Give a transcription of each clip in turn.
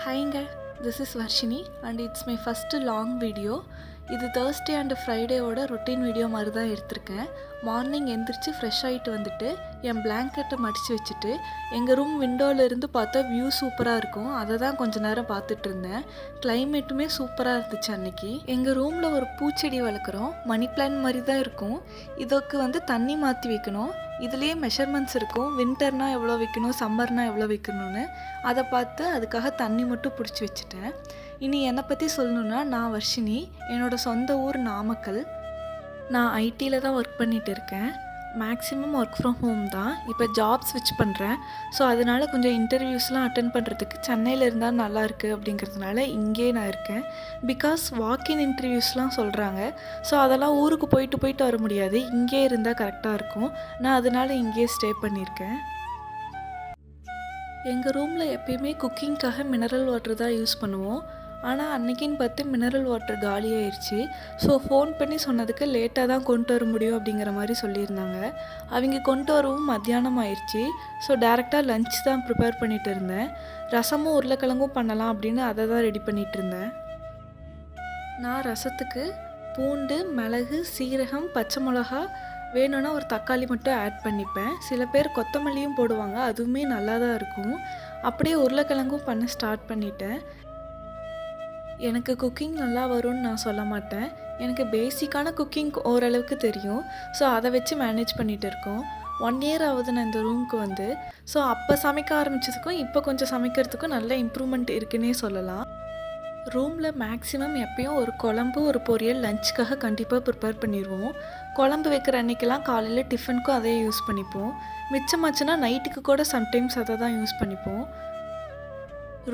ஹாய்ங்க, this is Varshini and it's my first long video. இது Thursday and ஃப்ரைடேவோட routine video மாதிரி தான் எடுத்திருக்கேன். மார்னிங் எந்திரிச்சு ஃப்ரெஷ் ஆகிட்டு வந்துட்டு என் பிளாங்கெட்டை மடித்து வச்சுட்டு எங்கள் ரூம் விண்டோவிலேருந்து பார்த்தா வியூ சூப்பராக இருக்கும். அதை தான் கொஞ்சம் நேரம் பார்த்துட்டு இருந்தேன். கிளைமேட்டுமே சூப்பராக இருந்துச்சு அன்றைக்கி. எங்கள் ரூமில் ஒரு பூச்செடி வளர்க்குறோம். மணி பிளான்ட் மாதிரி தான் இருக்கும். இதுக்கு தண்ணி மாற்றி வைக்கணும். இதுலேயே மெஷர்மெண்ட்ஸ் இருக்கும். வின்டர்னால் எவ்வளோ வைக்கணும், சம்மர்னால் எவ்வளோ வைக்கணும்னு. அதை பார்த்து அதுக்காக தண்ணி மட்டும் பிடிச்சி வச்சுட்டேன். இனி என்னை பற்றி சொல்லணுன்னா, நான் வர்ஷினி. என்னோடய சொந்த ஊர் நாமக்கல். நான் ஐடியில் தான் ஒர்க் பண்ணிகிட்டு இருக்கேன். மேக்ஸிமம் ஒர்க் ஃப்ரம் ஹோம் தான். இப்போ ஜாப் ஸ்விட்ச் பண்ணுறேன். ஸோ அதனால் கொஞ்சம் இன்டர்வியூஸ்லாம் அட்டன் பண்ணுறதுக்கு சென்னையில் இருந்தால் நல்லாயிருக்கு அப்படிங்கிறதுனால இங்கே நான் இருக்கேன். பிகாஸ் வாக்கின் இன்டர்வியூஸ்லாம் சொல்கிறாங்க. ஸோ அதெல்லாம் ஊருக்கு போயிட்டு வர முடியாது. இங்கே இருந்தால் கரெக்டாக இருக்கும். நான் அதனால் இங்கேயே ஸ்டே பண்ணியிருக்கேன். எங்கள் ரூமில் எப்பயுமே குக்கிங்காக மினரல் வாட்டர் தான் யூஸ் பண்ணுவோம். ஆனால் அன்றைக்கின்னு பார்த்து மினரல் வாட்டர் காலியாகிடுச்சு. ஸோ ஃபோன் பண்ணி சொன்னதுக்கு லேட்டாக தான் கொண்டு வர முடியும் அப்படிங்கிற மாதிரி சொல்லியிருந்தாங்க. அவங்க கொண்டு வரவும் மத்தியானம் ஆயிடுச்சு. ஸோ டேரெக்டாக லன்ச் தான் ப்ரிப்பேர் பண்ணிகிட்டு இருந்தேன். ரசமும் உருளைக்கிழங்கும் பண்ணலாம் அப்படின்னு அதை தான் ரெடி பண்ணிகிட்டு இருந்தேன். நான் ரசத்துக்கு பூண்டு, மிளகு, சீரகம், பச்சை மிளகா, வேணும்னா ஒரு தக்காளி மட்டும் ஆட் பண்ணிப்பேன். சில பேர் கொத்தமல்லியும் போடுவாங்க. அதுவுமே நல்லா தான் இருக்கும். அப்படியே உருளைக்கிழங்கும் பண்ண ஸ்டார்ட் பண்ணிட்டேன். எனக்கு குக்கிங் நல்லா வரும்னு நான் சொல்ல மாட்டேன். எனக்கு பேசிக்கான குக்கிங் ஓரளவுக்கு தெரியும். ஸோ அதை வச்சு மேனேஜ் பண்ணிகிட்டு இருக்கோம். 1 year ஆகுது நான் இந்த ரூமுக்கு வந்து. ஸோ அப்போ சமைக்க ஆரம்பித்ததுக்கும் இப்போ கொஞ்சம் சமைக்கிறதுக்கும் நல்ல இம்ப்ரூவ்மெண்ட் இருக்குன்னே சொல்லலாம். ரூமில் மேக்ஸிமம் எப்பயும் ஒரு குழம்பு, ஒரு பொரியல் லஞ்சுக்காக கண்டிப்பாக ப்ரிப்பேர் பண்ணிடுவோம். குழம்பு வைக்கிற அன்றைக்கெல்லாம் காலையில் டிஃபனுக்கும் அதே யூஸ் பண்ணிப்போம். மிச்சமாச்சுன்னா நைட்டுக்கு கூட சம்டைம்ஸ் அதை தான் யூஸ் பண்ணிப்போம்.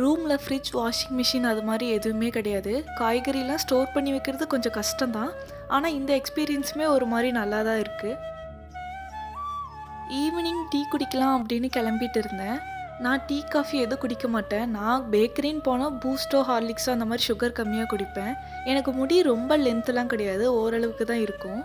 ரூமில் ஃப்ரிட்ஜ், வாஷிங் மிஷின் அது மாதிரி எதுவுமே கிடையாது. காய்கறிலாம் ஸ்டோர் பண்ணி வைக்கிறது கொஞ்சம் கஷ்டம்தான். ஆனால் இந்த எக்ஸ்பீரியன்ஸுமே ஒரு மாதிரி நல்லா தான் இருக்குது. ஈவினிங் டீ குடிக்கலாம் அப்படின்னு கிளம்பிட்டு இருந்தேன். நான் டீ, காஃபி எதுவும் குடிக்க மாட்டேன். நான் பேக்கரின்னு போனால் பூஸ்டோ, ஹார்லிக்ஸோ அந்த மாதிரி சுகர் கம்மியாக குடிப்பேன். எனக்கு முடி ரொம்ப லென்த்துலாம் கிடையாது, ஓரளவுக்கு தான் இருக்கும்.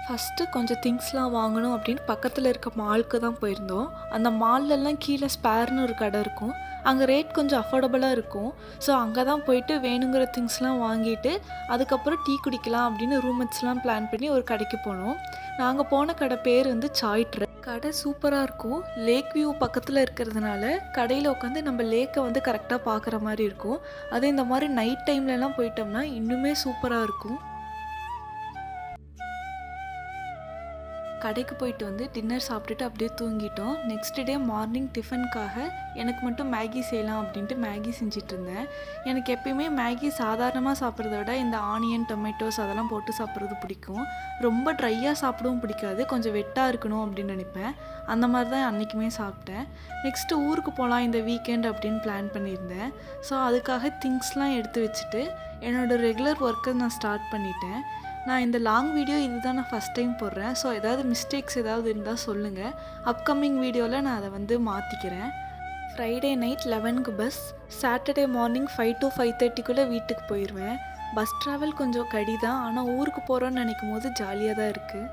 ஃபஸ்ட்டு கொஞ்சம் திங்ஸ்லாம் வாங்கணும் அப்படின்னு பக்கத்தில் இருக்க மாலுக்கு தான் போயிருந்தோம். அந்த மால்லலாம் கீழே ஸ்பேர்னு ஒரு கடை இருக்கும். அங்கே ரேட் கொஞ்சம் அஃபோர்டபுளாக இருக்கும். ஸோ அங்கே தான் போயிட்டு வேணுங்கிற திங்ஸ்லாம் வாங்கிட்டு அதுக்கப்புறம் டீ குடிக்கலாம் அப்படின்னு ரூம்மேட்ஸ்லாம் பிளான் பண்ணி ஒரு கடைக்கு போனோம். நாங்கள் போன கடை பேர் சாய்ட்ரு. கடை சூப்பராக இருக்கும். லேக் வியூ பக்கத்தில் இருக்கிறதுனால கடையில் உட்காந்து நம்ம லேக்கை கரெக்டாக பார்க்குற மாதிரி இருக்கும். அதே இந்த மாதிரி நைட் டைம்லலாம் போயிட்டோம்னா இன்னுமே சூப்பராக இருக்கும். கடைக்கு போயிட்டு டின்னர் சாப்பிட்டுட்டு அப்படியே தூங்கிட்டோம். நெக்ஸ்ட் டே மார்னிங் டிஃபனுக்காக எனக்கு மட்டும் மேகி செய்யலாம் அப்படின்ட்டு மேகி செஞ்சிட்டு இருந்தேன். எனக்கு எப்பயுமே மேகி சாதாரணமாக சாப்பிட்றத விட இந்த ஆனியன், டொமேட்டோஸ் அதெல்லாம் போட்டு சாப்பிட்றது பிடிக்கும். ரொம்ப ட்ரையாக சாப்பிடவும் பிடிக்காது. கொஞ்சம் வெட்டாக இருக்கணும் அப்படின்னு நினைப்பேன். அந்த மாதிரி தான் அன்றைக்குமே சாப்பிட்டேன். நெக்ஸ்ட்டு ஊருக்கு போகலாம் இந்த வீக்கெண்ட் அப்படின்னு பிளான் பண்ணியிருந்தேன். ஸோ அதுக்காக திங்ஸ்லாம் எடுத்து வச்சுட்டு என்னோடய ரெகுலர் ஒர்க்கை நான் ஸ்டார்ட் பண்ணிட்டேன். நான் இந்த லாங் வீடியோ இதுதான் நான் ஃபஸ்ட் டைம் போடுறேன். ஸோ ஏதாவது மிஸ்டேக்ஸ் ஏதாவது இருந்தால் சொல்லுங்கள். அப்கமிங் வீடியோவில் நான் அதை மாற்றிக்கிறேன். ஃப்ரைடே நைட் 11க்கு பஸ். சாட்டர்டே மார்னிங் 5 to 5:30 வீட்டுக்கு போயிடுவேன். பஸ் ட்ராவல் கொஞ்சம் கடி தான். ஆனால் ஊருக்கு போகிறோன்னு நினைக்கும் போது ஜாலியாக தான் இருக்குது.